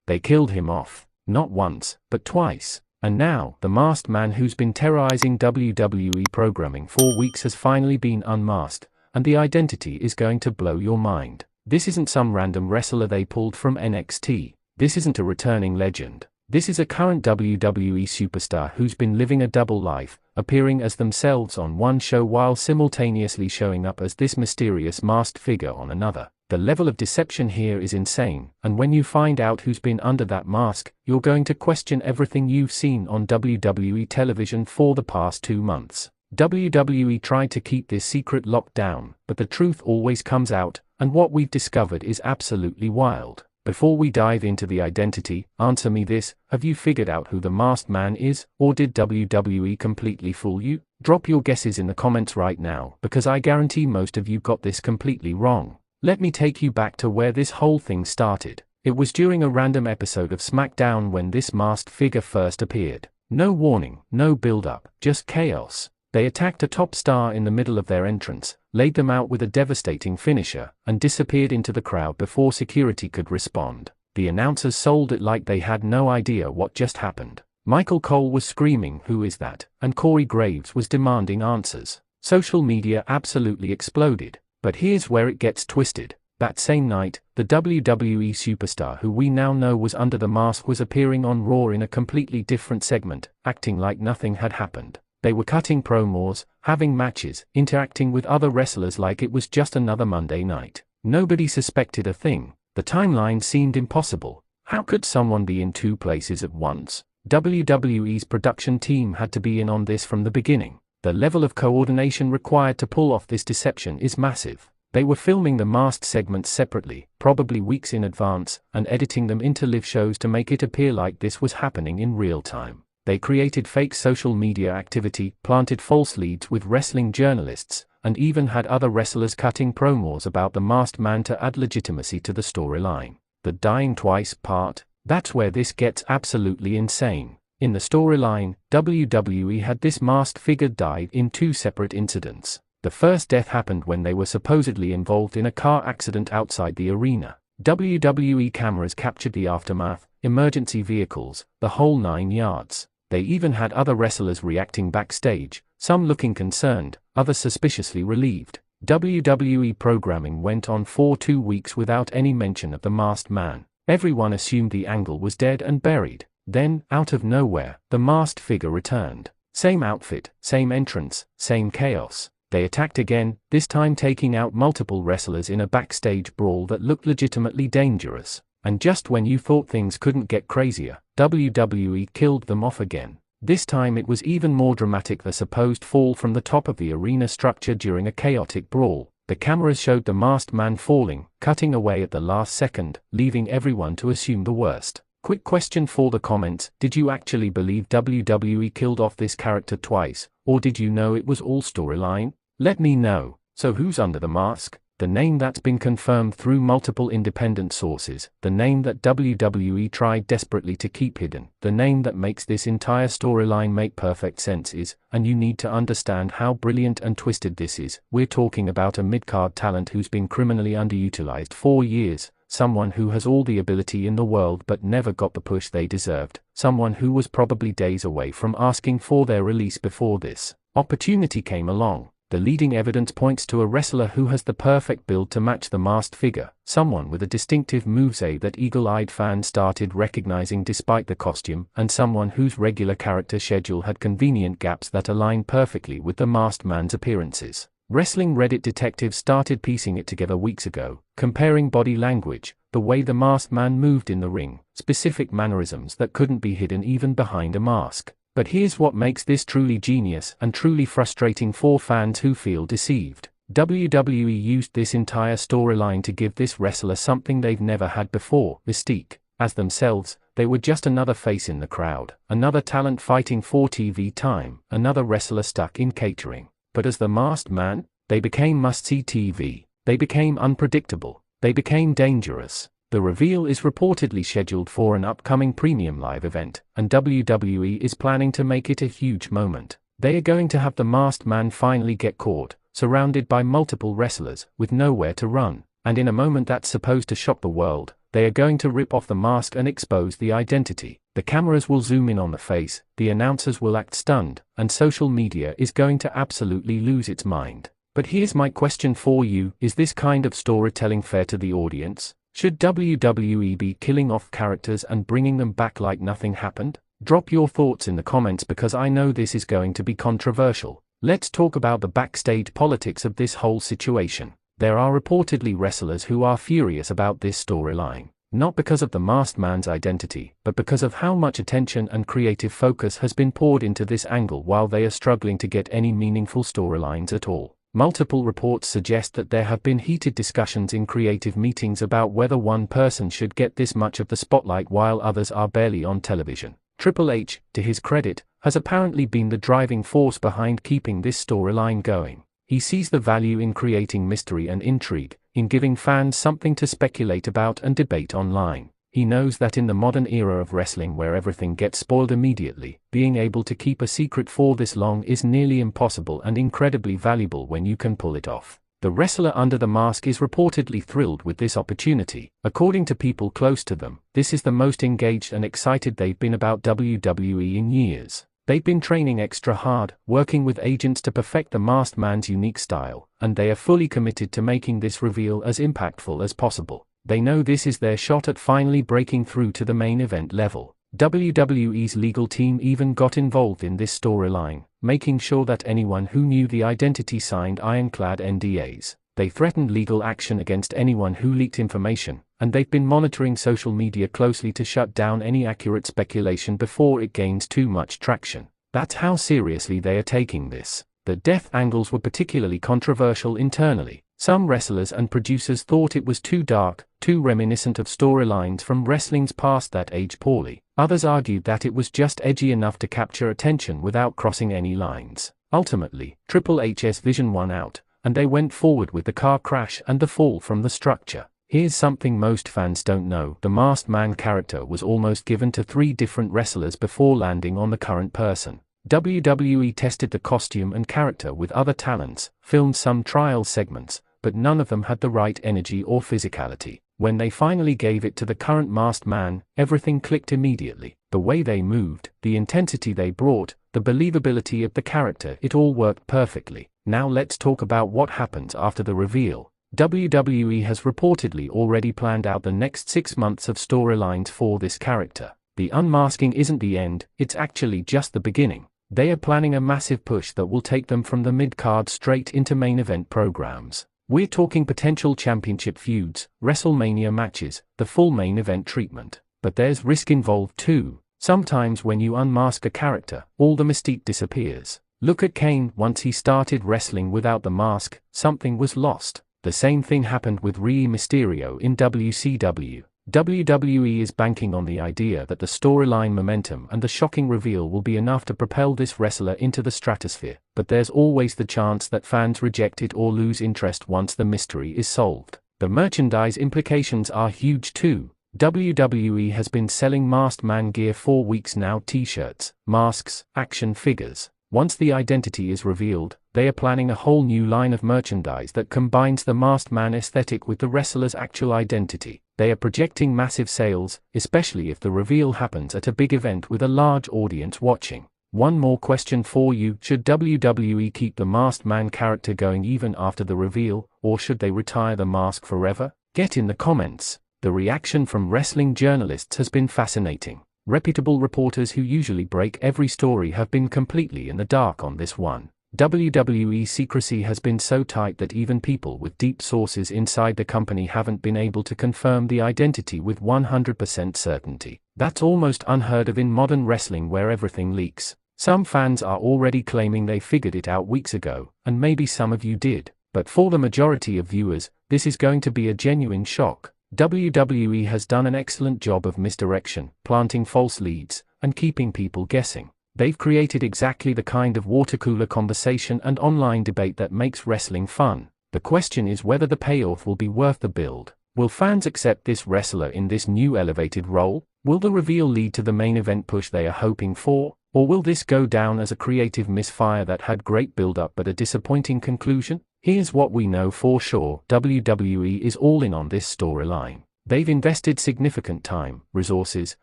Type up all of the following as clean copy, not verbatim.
They killed him off, not once, but twice. And now, the masked man who's been terrorizing WWE programming for weeks has finally been unmasked, and the identity is going to blow your mind. This isn't some random wrestler they pulled from NXT. This isn't a returning legend. This is a current WWE superstar who's been living a double life, appearing as themselves on one show while simultaneously showing up as this mysterious masked figure on another. The level of deception here is insane, and when you find out who's been under that mask, you're going to question everything you've seen on WWE television for the past 2 months. WWE tried to keep this secret locked down, but the truth always comes out, and what we've discovered is absolutely wild. Before we dive into the identity, answer me this: have you figured out who the masked man is, or did WWE completely fool you? Drop your guesses in the comments right now, because I guarantee most of you got this completely wrong. Let me take you back to where this whole thing started. It was during a random episode of SmackDown when this masked figure first appeared. No warning, no build-up, just chaos. They attacked a top star in the middle of their entrance, laid them out with a devastating finisher, and disappeared into the crowd before security could respond. The announcers sold it like they had no idea what just happened. Michael Cole was screaming, "Who is that?" and Corey Graves was demanding answers. Social media absolutely exploded. But here's where it gets twisted. That same night, the WWE superstar who we now know was under the mask was appearing on Raw in a completely different segment, acting like nothing had happened. They were cutting promos, having matches, interacting with other wrestlers like it was just another Monday night. Nobody suspected a thing. The timeline seemed impossible. How could someone be in 2 places at once? WWE's production team had to be in on this from the beginning. The level of coordination required to pull off this deception is massive. They were filming the masked segments separately, probably weeks in advance, and editing them into live shows to make it appear like this was happening in real time. They created fake social media activity, planted false leads with wrestling journalists, and even had other wrestlers cutting promos about the masked man to add legitimacy to the storyline. The dying twice part, that's where this gets absolutely insane. In the storyline, WWE had this masked figure die in 2 separate incidents. The first death happened when they were supposedly involved in a car accident outside the arena. WWE cameras captured the aftermath, emergency vehicles, the whole 9 yards. They even had other wrestlers reacting backstage, some looking concerned, others suspiciously relieved. WWE programming went on for 2 weeks without any mention of the masked man. Everyone assumed the angle was dead and buried. Then, out of nowhere, the masked figure returned. Same outfit, same entrance, same chaos. They attacked again, this time taking out multiple wrestlers in a backstage brawl that looked legitimately dangerous. And just when you thought things couldn't get crazier, WWE killed them off again. This time it was even more dramatic: the supposed fall from the top of the arena structure during a chaotic brawl. The cameras showed the masked man falling, cutting away at the last second, leaving everyone to assume the worst. Quick question for the comments: did you actually believe WWE killed off this character twice, or did you know it was all storyline? Let me know. So who's under the mask? The name that's been confirmed through multiple independent sources, the name that WWE tried desperately to keep hidden, the name that makes this entire storyline make perfect sense is, and you need to understand how brilliant and twisted this is, we're talking about a mid-card talent who's been criminally underutilized for years. Someone who has all the ability in the world but never got the push they deserved. Someone who was probably days away from asking for their release before this opportunity came along. The leading evidence points to a wrestler who has the perfect build to match the masked figure, someone with a distinctive moveset that eagle-eyed fans started recognizing despite the costume, and someone whose regular character schedule had convenient gaps that aligned perfectly with the masked man's appearances. Wrestling Reddit detectives started piecing it together weeks ago, comparing body language, the way the masked man moved in the ring, specific mannerisms that couldn't be hidden even behind a mask. But here's what makes this truly genius and truly frustrating for fans who feel deceived. WWE used this entire storyline to give this wrestler something they've never had before: mystique. As themselves, they were just another face in the crowd, another talent fighting for TV time, another wrestler stuck in catering. But as the masked man, they became must-see TV. They became unpredictable. They became dangerous. The reveal is reportedly scheduled for an upcoming premium live event, and WWE is planning to make it a huge moment. They are going to have the masked man finally get caught, surrounded by multiple wrestlers, with nowhere to run. And in a moment that's supposed to shock the world, They are going to rip off the mask and expose the identity. The cameras will zoom in on the face, the announcers will act stunned, and social media is going to absolutely lose its mind. But here's my question for you, is this kind of storytelling fair to the audience? Should WWE be killing off characters and bringing them back like nothing happened? Drop your thoughts in the comments because I know this is going to be controversial. Let's talk about the backstage politics of this whole situation. There are reportedly wrestlers who are furious about this storyline, not because of the masked man's identity, but because of how much attention and creative focus has been poured into this angle while they are struggling to get any meaningful storylines at all. Multiple reports suggest that there have been heated discussions in creative meetings about whether one person should get this much of the spotlight while others are barely on television. Triple H, to his credit, has apparently been the driving force behind keeping this storyline going. He sees the value in creating mystery and intrigue, in giving fans something to speculate about and debate online. He knows that in the modern era of wrestling where everything gets spoiled immediately, being able to keep a secret for this long is nearly impossible and incredibly valuable when you can pull it off. The wrestler under the mask is reportedly thrilled with this opportunity. According to people close to them, this is the most engaged and excited they've been about WWE in years. They've been training extra hard, working with agents to perfect the masked man's unique style, and they are fully committed to making this reveal as impactful as possible. They know this is their shot at finally breaking through to the main event level. WWE's legal team even got involved in this storyline, making sure that anyone who knew the identity signed ironclad NDAs. They threatened legal action against anyone who leaked information, and they've been monitoring social media closely to shut down any accurate speculation before it gains too much traction. That's how seriously they are taking this. The death angles were particularly controversial internally. Some wrestlers and producers thought it was too dark, too reminiscent of storylines from wrestling's past that age poorly. Others argued that it was just edgy enough to capture attention without crossing any lines. Ultimately, Triple H's vision won out, and they went forward with the car crash and the fall from the structure. Here's something most fans don't know. The masked man character was almost given to 3 different wrestlers before landing on the current person. WWE tested the costume and character with other talents, filmed some trial segments, but none of them had the right energy or physicality. When they finally gave it to the current masked man, everything clicked immediately. The way they moved, the intensity they brought, the believability of the character, it all worked perfectly. Now let's talk about what happens after the reveal. WWE has reportedly already planned out the next 6 months of storylines for this character. The unmasking isn't the end, it's actually just the beginning. They are planning a massive push that will take them from the mid-card straight into main event programs. We're talking potential championship feuds, WrestleMania matches, the full main event treatment. But there's risk involved too. Sometimes when you unmask a character, all the mystique disappears. Look at Kane. Once he started wrestling without the mask, something was lost. The same thing happened with Rey Mysterio in WCW. WWE is banking on the idea that the storyline momentum and the shocking reveal will be enough to propel this wrestler into the stratosphere, but there's always the chance that fans reject it or lose interest once the mystery is solved. The merchandise implications are huge too. WWE has been selling masked man gear for weeks now: t-shirts, masks, action figures. Once the identity is revealed, they are planning a whole new line of merchandise that combines the masked man aesthetic with the wrestler's actual identity. They are projecting massive sales, especially if the reveal happens at a big event with a large audience watching. One more question for you: should WWE keep the masked man character going even after the reveal, or should they retire the mask forever? Get in the comments. The reaction from wrestling journalists has been fascinating. Reputable reporters who usually break every story have been completely in the dark on this one. WWE secrecy has been so tight that even people with deep sources inside the company haven't been able to confirm the identity with 100% certainty. That's almost unheard of in modern wrestling where everything leaks. Some fans are already claiming they figured it out weeks ago, and maybe some of you did. But for the majority of viewers, this is going to be a genuine shock. WWE has done an excellent job of misdirection, planting false leads, and keeping people guessing. They've created exactly the kind of watercooler conversation and online debate that makes wrestling fun. The question is whether the payoff will be worth the build. Will fans accept this wrestler in this new elevated role? Will the reveal lead to the main event push they are hoping for? Or will this go down as a creative misfire that had great build-up but a disappointing conclusion? Here's what we know for sure: WWE is all in on this storyline. They've invested significant time, resources,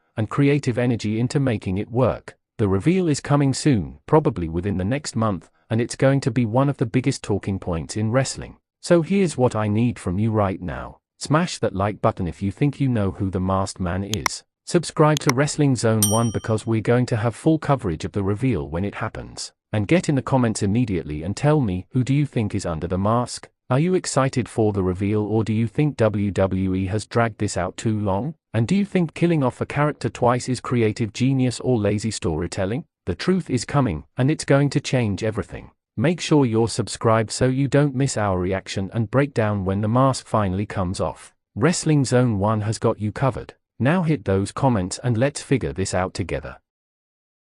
and creative energy into making it work. The reveal is coming soon, probably within the next month, and it's going to be one of the biggest talking points in wrestling. So here's what I need from you right now. Smash that like button if you think you know who the masked man is. Subscribe to Wrestling Zone 1 because we're going to have full coverage of the reveal when it happens. And get in the comments immediately and tell me, who do you think is under the mask? Are you excited for the reveal, or do you think WWE has dragged this out too long? And do you think killing off a character twice is creative genius or lazy storytelling? The truth is coming, and it's going to change everything. Make sure you're subscribed so you don't miss our reaction and breakdown when the mask finally comes off. Wrestling Zone 1 has got you covered. Now hit those comments and let's figure this out together.